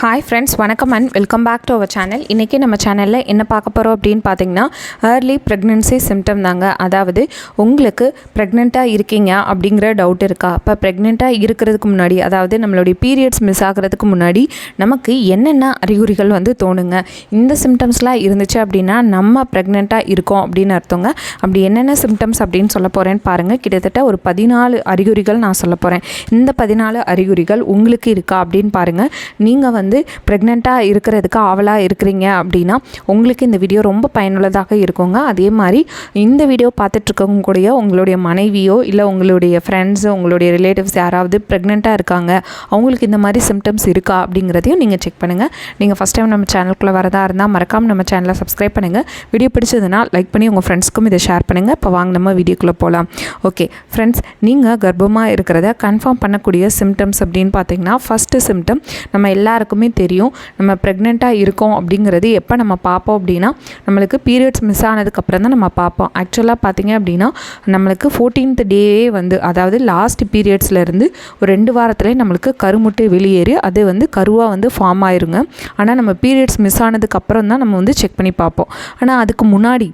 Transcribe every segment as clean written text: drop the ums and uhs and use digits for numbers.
Hi friends, வணக்கம் and welcome back to our channel. இன்றைக்கி நம்ம சேனலில் என்ன பார்க்க போகிறோம் அப்படின்னு பார்த்தீங்கன்னா, ஏர்லி ப்ரெக்னென்சி சிம்டம் தாங்க. அதாவது உங்களுக்கு ப்ரெக்னெண்ட்டாக இருக்கீங்க அப்படிங்கிற டவுட் இருக்கா? இப்போ ப்ரெக்னெண்ட்டாக இருக்கிறதுக்கு முன்னாடி, அதாவது நம்மளுடைய பீரியட்ஸ் மிஸ் ஆகிறதுக்கு முன்னாடி நமக்கு என்னென்ன அறிகுறிகள் தோணுங்க. இந்த சிம்டம்ஸ்லாம் இருந்துச்சு அப்படின்னா நம்ம ப்ரெக்னெண்ட்டாக இருக்கோம் அப்படின்னு அர்த்தங்க. அப்படி என்னென்ன சிம்டம்ஸ் அப்படின்னு சொல்ல போகிறேன்னு பாருங்கள். கிட்டத்தட்ட ஒரு 14 அறிகுறிகள் நான் சொல்ல போகிறேன். இந்த 14 அறிகுறிகள் உங்களுக்கு இருக்கா அப்படின்னு பாருங்கள். நீங்கள் ப்ரெக்னெண்ட்டாக இருக்கிறதுக்கு ஆவலாக இருக்கிறீங்க அப்படின்னா உங்களுக்கு இந்த வீடியோ ரொம்ப பயனுள்ளதாக இருக்குங்க. அதே மாதிரி இந்த வீடியோ பார்த்துட்ருக்கவங்க கூடிய உங்களுடைய மனைவியோ இல்லை உங்களுடைய ஃப்ரெண்ட்ஸு, உங்களுடைய ரிலேட்டிவ்ஸ் யாராவது ப்ரெக்னெண்ட்டாக இருக்காங்க, அவங்களுக்கு இந்த மாதிரி சிம்டம்ஸ் இருக்கா அப்படிங்கிறதையும் நீங்கள் செக் பண்ணுங்கள். நீங்கள் ஃபஸ்ட் டைம் நம்ம சேனலுக்குள்ளே வரதா இருந்தால் மறக்காமல் நம்ம சேனலை சப்ஸ்கிரைப் பண்ணுங்கள். வீடியோ பிடிச்சதுன்னா லைக் பண்ணி உங்கள் ஃப்ரெண்ட்ஸ்க்கும் இதை ஷேர் பண்ணுங்கள். இப்போ வாங்க நம்ம வீடியோக்குள்ளே போகலாம். ஓகே ஃப்ரெண்ட்ஸ், நீங்கள் கர்ப்பமாக இருக்கிறத கன்ஃபார்ம் பண்ணக்கூடிய சிம்டம்ஸ் அப்படின்னு பார்த்தீங்கன்னா, ஃபஸ்ட்டு சிம்டம் நம்ம எல்லாருக்குமே தெரியும். நம்ம ப்ரெக்னெண்ட்டாக இருக்கோம் அப்படிங்கிறது எப்போ நம்ம பார்ப்போம் அப்படின்னா, நம்மளுக்கு பீரியட்ஸ் மிஸ் ஆனதுக்கப்புறம் தான் நம்ம பார்ப்போம். ஆக்சுவலாக பார்த்தீங்க அப்படின்னா நம்மளுக்கு 14th டேவே அதாவது லாஸ்ட் பீரியட்ஸ்லேருந்து ஒரு 2 வாரத்துலேயே நம்மளுக்கு கருமுட்டை வெளியேறி அது கருவாக ஃபார்ம் ஆயிருங்க. ஆனால் நம்ம பீரியட்ஸ் மிஸ் ஆனதுக்கப்புறம் தான் நம்ம செக் பண்ணி பார்ப்போம். ஆனால் அதுக்கு முன்னாடி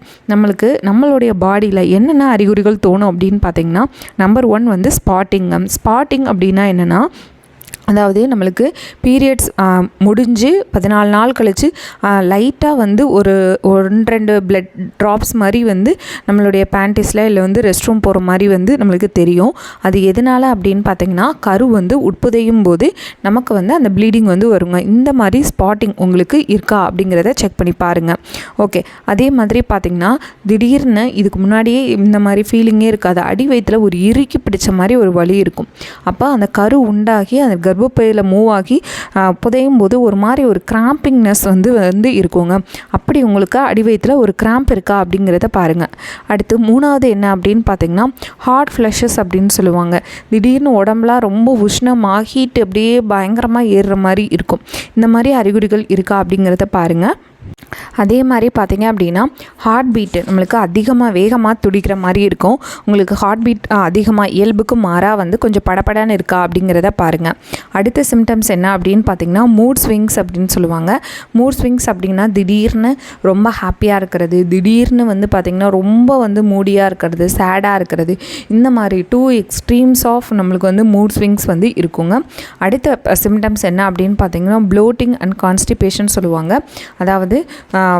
நம்மளுடைய பாடியில் என்னென்ன அறிகுறிகள் தோணும் அப்படின்னு பார்த்தீங்கன்னா, நம்பர் 1 ஸ்பாட்டிங். ஸ்பாட்டிங் அப்படின்னா என்னென்னா, அதாவது நம்மளுக்கு பீரியட்ஸ் முடிஞ்சு 14 நாள் கழித்து லைட்டாக ஒரு 1-2 பிளட் ட்ராப்ஸ் மாதிரி நம்மளுடைய பேண்டிஸில் இல்லை ரெஸ்ட் ரூம் போகிற மாதிரி நம்மளுக்கு தெரியும். அது எதனால் அப்படின்னு பார்த்தீங்கன்னா, கரு உட்புதையும் போது நமக்கு அந்த ப்ளீடிங் வருங்க. இந்த மாதிரி ஸ்பாட்டிங் உங்களுக்கு இருக்கா அப்படிங்கிறத செக் பண்ணி பாருங்கள். ஓகே, அதே மாதிரி பார்த்திங்கன்னா திடீர்னு இதுக்கு முன்னாடியே இந்த மாதிரி ஃபீலிங்கே இருக்காது. அடி வயிற்றில் ஒரு இறுக்கி பிடிச்ச மாதிரி ஒரு வலி இருக்கும். அப்போ அந்த கரு உண்டாகி அந்த கர்ப்பப்பையில் மூவ் ஆகி புதையும் போது ஒரு மாதிரி ஒரு கிராம்பிங்னஸ் இருக்குங்க. அப்படி உங்களுக்கு அடிவயத்தில் ஒரு கிராம்ப் இருக்கா அப்படிங்கிறத பாருங்கள். அடுத்து 3வது என்ன அப்படின்னு பார்த்தீங்கன்னா, ஹாட் ஃப்ளஷஸ் அப்படின்னு சொல்லுவாங்க. திடீர்னு உடம்புலாம் ரொம்ப உஷ்ணமாக ஹீட் அப்படியே பயங்கரமாக ஏறுற மாதிரி இருக்கும். இந்த மாதிரி அறிகுறிகள் இருக்கா அப்படிங்கிறத பாருங்கள். அதே மாதிரி பார்த்திங்க அப்படின்னா, ஹார்ட் பீட்டு நம்மளுக்கு அதிகமாக வேகமாக துடிக்கிற மாதிரி இருக்கும். உங்களுக்கு ஹார்ட் பீட் அதிகமாக இயல்புக்கு மாறாக கொஞ்சம் படப்படன்னு இருக்கா அப்படிங்கிறத பாருங்கள். அடுத்த சிம்டம்ஸ் என்ன அப்படின்னு பார்த்திங்கன்னா, மூட் ஸ்விங்ஸ் அப்படின்னு சொல்லுவாங்க. மூட் ஸ்விங்ஸ் அப்படின்னா திடீர்னு ரொம்ப ஹாப்பியாக இருக்கிறது, திடீர்னு பார்த்திங்கன்னா ரொம்ப மூடியாக இருக்கிறது, சேடாக இருக்கிறது, இந்த மாதிரி 2 எக்ஸ்ட்ரீம்ஸ் ஆஃப் நம்மளுக்கு மூட் ஸ்விங்ஸ் இருக்குங்க. அடுத்த சிம்டம்ஸ் என்ன அப்படின்னு பார்த்திங்கன்னா, ப்ளோட்டிங் அண்ட் கான்ஸ்டிபேஷன் சொல்லுவாங்க. அதாவது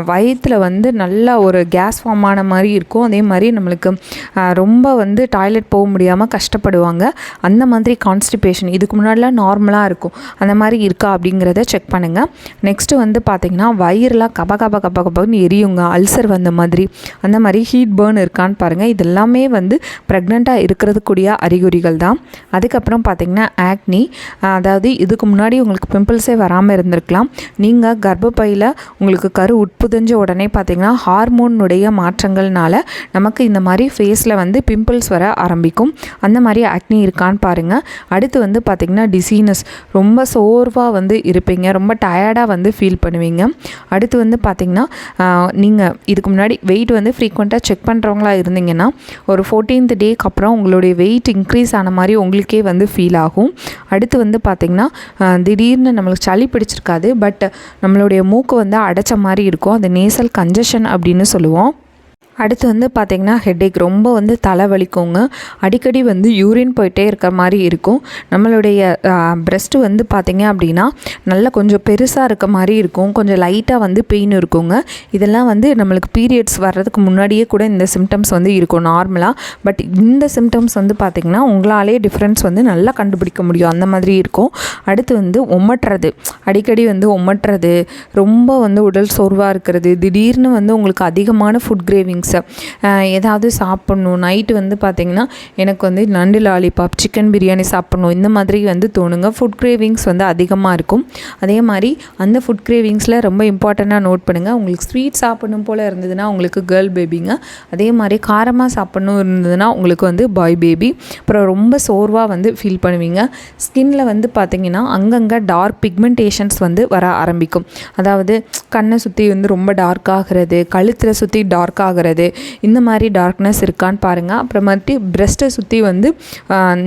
வயிற்றில் நல்லா ஒரு கேஸ் ஃபார்ம் ஆன மாதிரி இருக்கும். அதே மாதிரி நம்மளுக்கு ரொம்ப டாய்லெட் போக முடியாமல் கஷ்டப்படுவாங்க. அந்த மாதிரி கான்ஸ்டிபேஷன் இதுக்கு முன்னாடிலாம் நார்மலாக இருக்கும். அந்த மாதிரி இருக்கா அப்படிங்கிறத செக் பண்ணுங்கள். நெக்ஸ்ட்டு பார்த்திங்கன்னா, வயிறுலாம் கபன்னு எரியுங்க, அல்சர் வந்த மாதிரி, அந்த மாதிரி ஹீட் பேர்ன் இருக்கான்னு பாருங்கள். இதெல்லாமே ப்ரெக்னெண்ட்டாக இருக்கிறதுக்கூடிய அறிகுறிகள் தான். அதுக்கப்புறம் பார்த்திங்கன்னா ஆக்னி, அதாவது இதுக்கு முன்னாடி உங்களுக்கு பிம்பிள்ஸே வராமல் இருந்திருக்கலாம். நீங்கள் கர்ப்பப்பையில் உங்களுக்கு கரு உட்புதஞ்ச உடனே பார்த்திங்கன்னா ஹார்மோனுடைய மாற்றங்கள்னால நமக்கு இந்த மாதிரி ஃபேஸில் பிம்பிள்ஸ் வர ஆரம்பிக்கும். அந்த மாதிரி ஆக்னி இருக்கான்னு பாருங்கள். அடுத்து பார்த்திங்கன்னா டிசீனஸ், ரொம்ப சோர்வாக இருப்பீங்க, ரொம்ப டயர்டாக ஃபீல் பண்ணுவீங்க. அடுத்து பார்த்திங்கன்னா, நீங்கள் இதுக்கு முன்னாடி வெயிட் ஃப்ரீக்வெண்ட்டாக செக் பண்ணுறவங்களா இருந்தீங்கன்னா ஒரு 14th டேக்கு அப்புறம் உங்களுடைய வெயிட் இன்க்ரீஸ் ஆன மாதிரி உங்களுக்கே ஃபீல் ஆகும். அடுத்து பார்த்திங்கன்னா, திடீர்னு நம்மளுக்கு சளி பிடிச்சிருக்காது, பட் நம்மளுடைய மூக்கு அடைச்ச மாதிரி இருக்கும். அது நேசல் கன்ஜஷன் அப்படின்னு சொல்லுவோம். அடுத்து பார்த்திங்கன்னா ஹெட்டேக், ரொம்ப தலைவலிக்குங்க. அடிக்கடி யூரின் போயிட்டே இருக்கிற மாதிரி இருக்கும். நம்மளுடைய பிரெஸ்ட்டு பார்த்திங்க அப்படின்னா நல்லா கொஞ்சம் பெருசாக இருக்க மாதிரி இருக்கும். கொஞ்சம் லைட்டாக பெயின் இருக்குங்க. இதெல்லாம் நம்மளுக்கு பீரியட்ஸ் வர்றதுக்கு முன்னாடியே கூட இந்த சிம்டம்ஸ் இருக்கும் நார்மலாக. பட் இந்த சிம்டம்ஸ் பார்த்திங்கன்னா உங்களாலே டிஃப்ரென்ஸ் நல்லா கண்டுபிடிக்க முடியும். அந்த மாதிரி இருக்கும். அடுத்து ஒமட்டுறது, அடிக்கடி ஒமட்டுறது, ரொம்ப உடல் சோர்வாக இருக்கிறது, திடீர்னு உங்களுக்கு அதிகமான ஃபுட் கிரேவிங்ஸ், ஏதாவது சாப்பிட்ணும். நைட்டு பார்த்திங்கன்னா எனக்கு நண்டு லாலிபாப், சிக்கன் பிரியாணி சாப்பிட்ணும், இந்த மாதிரி தோணுங்க. ஃபுட் கிரேவிங்ஸ் அதிகமாக இருக்கும். அதே மாதிரி அந்த ஃபுட் கிரேவிங்ஸில் ரொம்ப இம்பார்ட்டண்ட்டாக நோட் பண்ணுங்கள். உங்களுக்கு ஸ்வீட் சாப்பிடணும் போல் இருந்ததுன்னா உங்களுக்கு கேர்ள் பேபிங்க. அதே மாதிரி காரமாக சாப்பிட்ணும் இருந்ததுன்னா உங்களுக்கு பாய் பேபி. அப்புறம் ரொம்ப சோர்வாக ஃபீல் பண்ணுவீங்க. ஸ்கின்னில் பார்த்திங்கன்னா அங்கங்கே டார்க் பிக்மெண்டேஷன்ஸ் வர ஆரம்பிக்கும். அதாவது கண்ணை சுற்றி ரொம்ப டார்க் ஆகிறது, கழுத்தில் சுற்றி டார்க் ஆகிறது, மாறுறது, இந்த மாதிரி டார்க்னஸ் இருக்கான்னு பாருங்கள். அப்புறமேட்டு பிரெஸ்ட்டை சுற்றி வந்து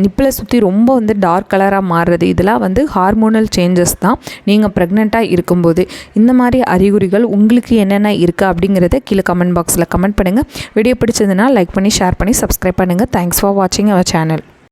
நிப்பிளை சுற்றி ரொம்ப வந்து டார்க் கலராக மாறுறது, இதெல்லாம் வந்து ஹார்மோனல் சேஞ்சஸ் தான் நீங்கள் ப்ரெக்னெண்ட்டாக இருக்கும்போது. இந்த மாதிரி அறிகுறிகள் உங்களுக்கு என்னென்ன இருக்குது அப்படிங்கிறத கீழே கமெண்ட் பாக்ஸில் கமெண்ட் பண்ணுங்கள். வீடியோ பிடிச்சதுன்னா லைக் பண்ணி ஷேர் பண்ணி சப்ஸ்கிரைப் பண்ணுங்கள். தேங்க்ஸ் ஃபார் வாட்சிங் அவர் சேனல்.